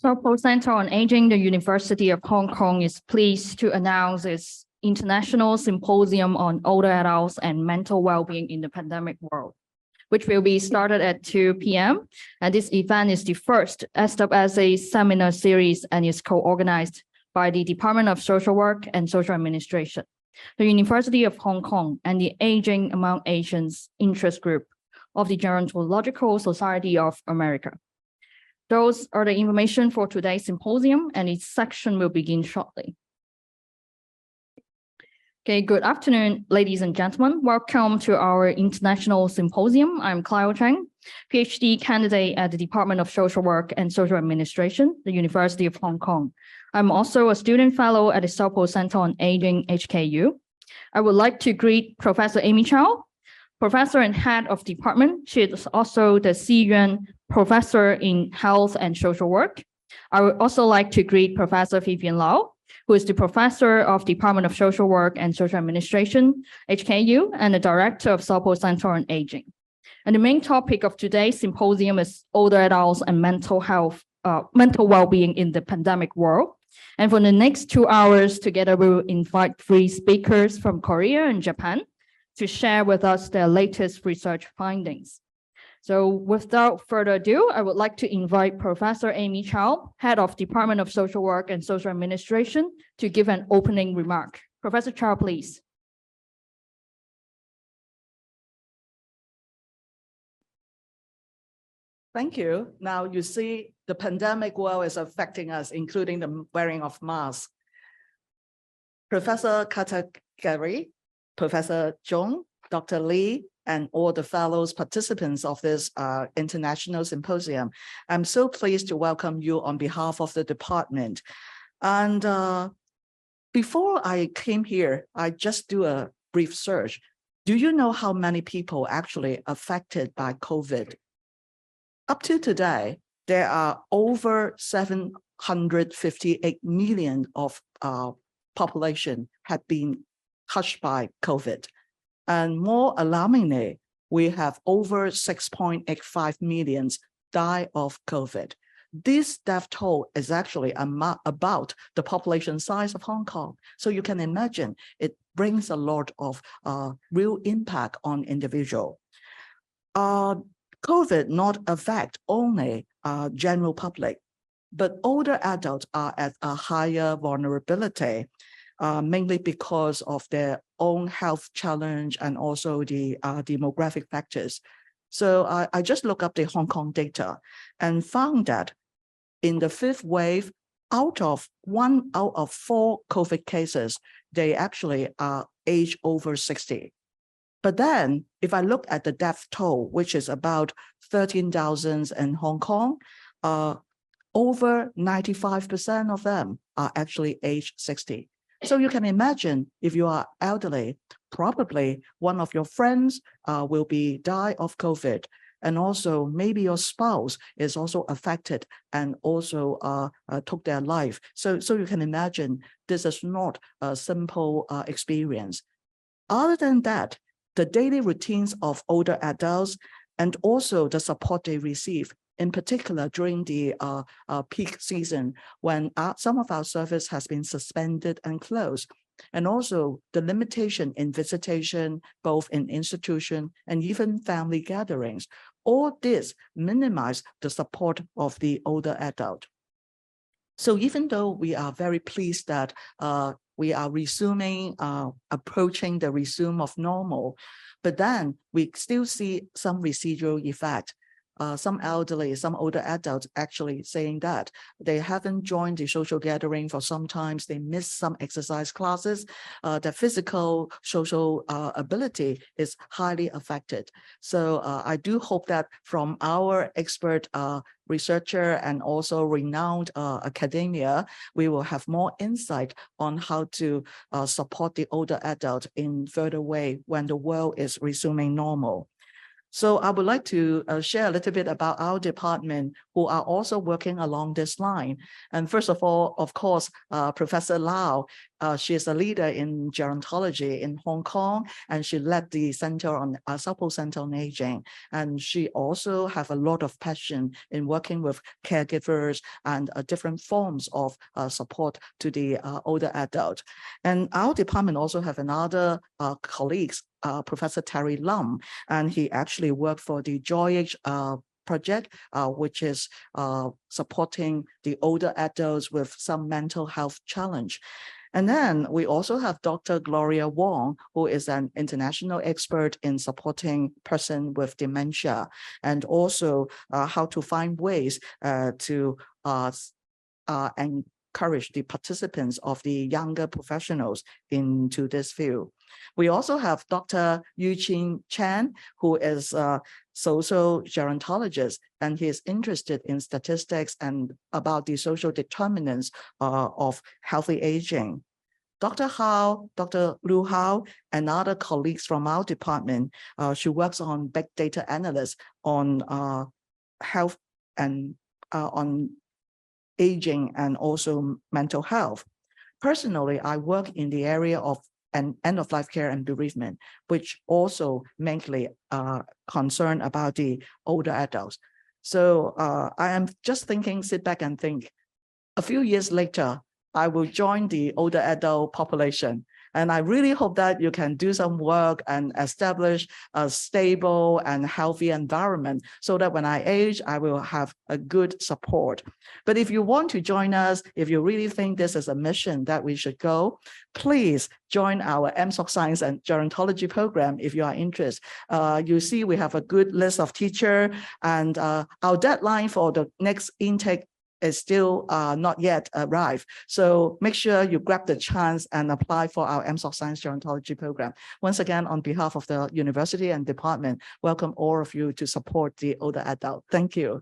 Singapore Center on Aging, the University of Hong Kong is pleased to announce its International Symposium on Older Adults and Mental Wellbeing in the Pandemic World, which will be started at 2 p.m. And this event is the first as a seminar series and is co-organized by the Department of Social Work and Social Administration, the University of Hong Kong, and the Aging Among Asians Interest Group of the Gerontological Society of America. Those are the information for today's symposium, and its section will begin shortly. Okay, good afternoon, ladies and gentlemen. Welcome to our international symposium. I'm Clio Cheng, PhD candidate at the Department of Social Work and Social Administration, the University of Hong Kong. I'm also a student fellow at the Singapore Center on Aging, HKU. I would like to greet Professor Amy CHOW, Professor and Head of Department. She is also the CHOW Professor in Health and Social Work. I would also like to greet Professor Vivian Lau, who is the Professor of Department of Social Work and Social Administration, HKU, and the Director of Singapore Center on Aging. And the main topic of today's symposium is older adults and mental well-being in the pandemic world. And for the next 2 hours, together we will invite 3 speakers from Korea and Japan to share with us their latest research findings. So without further ado, I would like to invite Professor Amy CHOW, Head of Department of Social Work and Social Administration, to give an opening remark. Professor CHOW, please. Thank you. Now you see the pandemic world is affecting us, including the wearing of masks. Professor Katagiri, Professor Zhong, Dr. Lee, and all the fellows participants of this international symposium. I'm so pleased to welcome you on behalf of the department. And before I came here, I just do a brief search. Do you know how many people actually affected by COVID? Up to today, there are over 758 million of population had been touched by COVID. And more alarmingly, we have over 6.85 million die of COVID. This death toll is actually about the population size of Hong Kong. So you can imagine it brings a lot of real impact on individual. COVID not affect only general public, but older adults are at a higher vulnerability, mainly because of their own health challenge and also the demographic factors. So I just looked up the Hong Kong data and found that in the 5th wave, 1 out of 4 COVID cases, they actually are age over 60. But then if I look at the death toll, which is about 13,000 in Hong Kong, over 95% of them are actually age 60. So you can imagine if you are elderly, probably one of your friends will die of COVID. And also maybe your spouse is also affected and also took their life. So you can imagine this is not a simple experience. Other than that, the daily routines of older adults and also the support they receive, in particular during the peak season when some of our service has been suspended and closed, and also the limitation in visitation, both in institution and even family gatherings. All this minimize the support of the older adult. So even though we are very pleased that we are approaching the resume of normal, but then we still see some residual effect. Some elderly, some older adults actually saying that they haven't joined the social gathering for some times, they miss some exercise classes, their physical social ability is highly affected. So I do hope that from our expert researcher and also renowned academia, we will have more insight on how to support the older adult in further way when the world is resuming normal. So I would like to share a little bit about our department who are also working along this line. And first of all, of course, Professor Lau, she is a leader in gerontology in Hong Kong, and she led the Center on South Pole Center on Aging. And she also have a lot of passion in working with caregivers and different forms of support to the older adult. And our department also have another colleagues, Professor Terry Lum, and he actually worked for the JOY project, which is supporting the older adults with some mental health challenge. And then we also have Dr. Gloria Wong, who is an international expert in supporting person with dementia, and also how to find ways to encourage the participants of the younger professionals into this field. We also have Dr. Yu-Chin Chan, who is a social gerontologist, and he is interested in statistics and about the social determinants of healthy aging. Dr. Hao, Dr. Liu Hao, and other colleagues from our department, she works on big data analysts on health and on aging and also mental health. Personally, I work in the area of end-of-life care and bereavement, which also mainly concerned about the older adults. So I am just thinking, sit back and think, a few years later, I will join the older adult population. And I really hope that you can do some work and establish a stable and healthy environment so that when I age, I will have a good support. But if you want to join us, if you really think this is a mission that we should go, please join our MSOC Science and Gerontology program if you are interested. You see, we have a good list of teachers, and our deadline for the next intake is still not yet arrived. So make sure you grab the chance and apply for our MSOC Science Gerontology program. Once again, on behalf of the university and department, welcome all of you to support the older adult. Thank you.